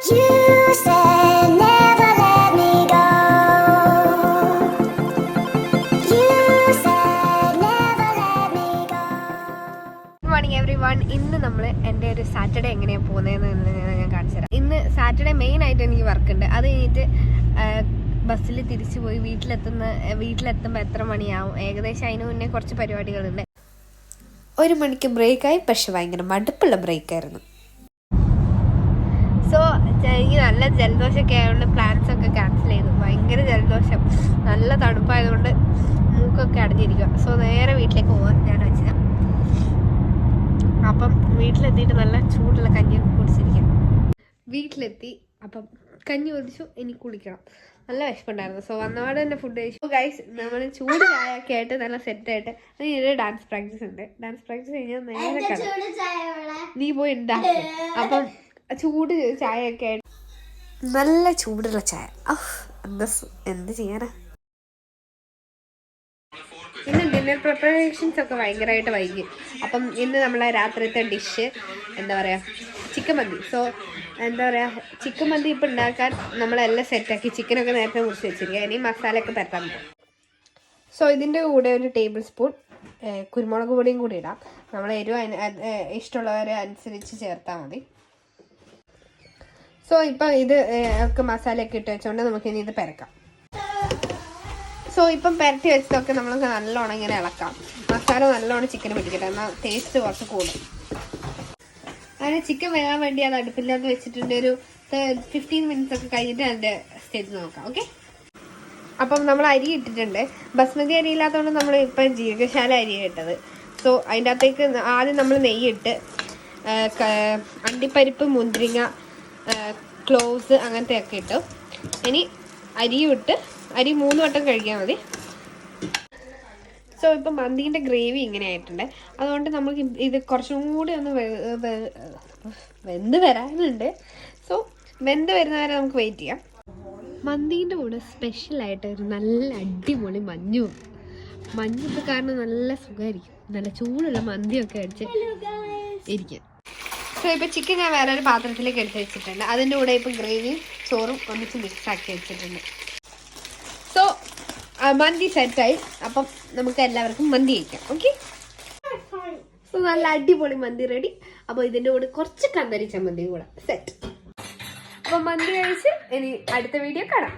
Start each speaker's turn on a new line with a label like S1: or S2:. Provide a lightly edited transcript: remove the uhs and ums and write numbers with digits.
S1: Morning every one. ഇന്ന് നമ്മൾ എൻ്റെ ഒരു സാറ്റർഡേ എങ്ങനെയാണ് പോകുന്നതെന്ന് ഞാൻ കാണിച്ചു തരാം. ഇന്ന് സാറ്റർഡേ മെയിൻ ആയിട്ട് എനിക്ക് വർക്ക് ഉണ്ട്. അത് കഴിഞ്ഞിട്ട് ബസ്സിൽ തിരിച്ചു പോയി വീട്ടിലെത്തുമ്പോൾ എത്ര മണിയാവും, ഏകദേശം അതിന് മുന്നേ കുറച്ച് പരിപാടികളുണ്ട്.
S2: 1 മണിക്ക് ബ്രേക്കായി, പക്ഷെ ഭയങ്കര മടുപ്പുള്ള ബ്രേക്കായിരുന്നു.
S1: സോ എനിക്ക് നല്ല ജലദോഷമൊക്കെ ആയതുകൊണ്ട് പ്ലാൻസ് ഒക്കെ ക്യാൻസൽ ചെയ്തു. ഭയങ്കര ജലദോഷം, നല്ല തണുപ്പായതുകൊണ്ട് മൂക്കൊക്കെ അടഞ്ഞിരിക്കുക. സോ നേരെ വീട്ടിലേക്ക് പോകാൻ ഞാൻ വെച്ചത്. അപ്പം വീട്ടിലെത്തിയിട്ട് നല്ല ചൂടുള്ള കഞ്ഞി കുടിച്ചിരിക്കാം. വീട്ടിലെത്തി അപ്പം കഞ്ഞി കുടിച്ചു, ഇനി കുളിക്കണം. നല്ല വിശപ്പുണ്ടായിരുന്നു. സോ വന്നപാട് തന്നെ ഫുഡ് കഴിച്ചു. ഗൈസ്, നമ്മൾ ചൂട് ചായ ഒക്കെ ആയിട്ട് നല്ല സെറ്റായിട്ട് അതിന് ഡാൻസ് പ്രാക്ടീസ് ഉണ്ട്. ഡാൻസ് പ്രാക്ടീസ് കഴിഞ്ഞാൽ നേരെ കട നീ പോയി ഉണ്ടാക്കും. അപ്പം ചൂട് ചായ ഒക്കെ ആയിട്ട്
S2: നല്ല ചൂടുള്ള ചായ. എന്ത് ചെയ്യാനാ.
S1: ഇന്ന് ഡിന്നർ പ്രിപ്പറേഷൻസ് ഒക്കെ ഭയങ്കരമായിട്ട് വൈകി. അപ്പം ഇന്ന് നമ്മളെ രാത്രിത്തെ ഡിഷ് എന്താ പറയുക, ചിക്കൻ മന്തി. സോ എന്താ പറയുക, ചിക്കൻ മന്തി ഇപ്പം ഉണ്ടാക്കാൻ നമ്മളെല്ലാം സെറ്റാക്കി. ചിക്കനൊക്കെ നേരത്തെ മുറിച്ച് വെച്ചിരിക്കുക. ഇനി മസാലയൊക്കെ പരത്താൻ പോകും. സോ ഇതിൻ്റെ കൂടെ ഒരു ടേബിൾ സ്പൂൺ കുരുമുളക് പൊടിയും കൂടി ഇടാം. നമ്മൾ എരിവ് ഇഷ്ടമുള്ളവരെ അനുസരിച്ച് ചേർത്താൽ മതി. സോ ഇപ്പം ഇത് ഒക്കെ മസാലയൊക്കെ ഇട്ട് വെച്ചുകൊണ്ട് നമുക്കിനി ഇത് പെരക്കാം. സോ ഇപ്പം പെരട്ടി വെച്ചതൊക്കെ നമ്മൾക്ക് നല്ലോണം ഇങ്ങനെ ഇളക്കാം. മസാല നല്ലോണം ചിക്കന് പിടിക്കട്ടെ, എന്നാൽ ടേസ്റ്റ് കുറച്ച് കൂടും. അങ്ങനെ ചിക്കൻ വേകാൻ വേണ്ടി അത് അടുപ്പില്ലാതെ വെച്ചിട്ടുണ്ട്. ഒരു 15 മിനിറ്റ്സ് ഒക്കെ കഴിഞ്ഞിട്ട് അതിൻ്റെ സ്റ്റേജ് നോക്കാം. ഓക്കെ. അപ്പം നമ്മൾ അരി ഇട്ടിട്ടുണ്ട്. ബസ്മതി അരി ഇല്ലാത്തതുകൊണ്ട് നമ്മൾ ഇപ്പം ജീരകശാല അരിയാണ് ഇട്ടത്. സോ അതിൻ്റെ അകത്തേക്ക് ആദ്യം നമ്മൾ നെയ്യിട്ട് അണ്ടിപ്പരിപ്പ്, മുന്തിരിങ്ങ, ക്ലോവ്സ് അങ്ങനത്തെ ഒക്കെ ഇട്ടു. ഇനി അരിയും ഇട്ട് അരി 3 വട്ടം കഴിക്കാൻ മതി. സോ ഇപ്പം മന്തീൻ്റെ ഗ്രേവി ഇങ്ങനെ ആയിട്ടുണ്ട്. അതുകൊണ്ട് നമുക്ക് ഇത് കുറച്ചും കൂടി ഒന്ന് വെന്ത് വരാനുണ്ട്. സോ വെന്ത് വരുന്നവരെ നമുക്ക് വെയിറ്റ് ചെയ്യാം. മന്തീൻ്റെ കൂടെ സ്പെഷ്യലായിട്ട് ഒരു നല്ല അടിപൊളി മഞ്ഞൊക്കെ കാരണം നല്ല സുഖമായിരിക്കും. നല്ല ചൂടുള്ള മന്തിയൊക്കെ അടിച്ച് ഇരിക്കും. സോ ഇപ്പം ചിക്കൻ ഞാൻ വേറൊരു പാത്രത്തിലേക്ക് എടുത്ത് വെച്ചിട്ടുണ്ട്. അതിൻ്റെ കൂടെ ഇപ്പം ഗ്രേവിയും ചോറും ഒന്നിച്ച് മിക്സ് ആക്കി വെച്ചിട്ടുണ്ട്. സോ മന്തി സെറ്റായി. അപ്പം നമുക്ക് എല്ലാവർക്കും മന്തി കഴിക്കാം. ഓക്കെ. സോ നല്ല അടിപൊളി മന്തി റെഡി. അപ്പോൾ ഇതിൻ്റെ കൂടെ കുറച്ച് കന്തരി ചമ്മന്തിയും കൂടെ സെറ്റ്. അപ്പം മന്തി കഴിച്ച് ഇനി അടുത്ത വീഡിയോ കാണാം.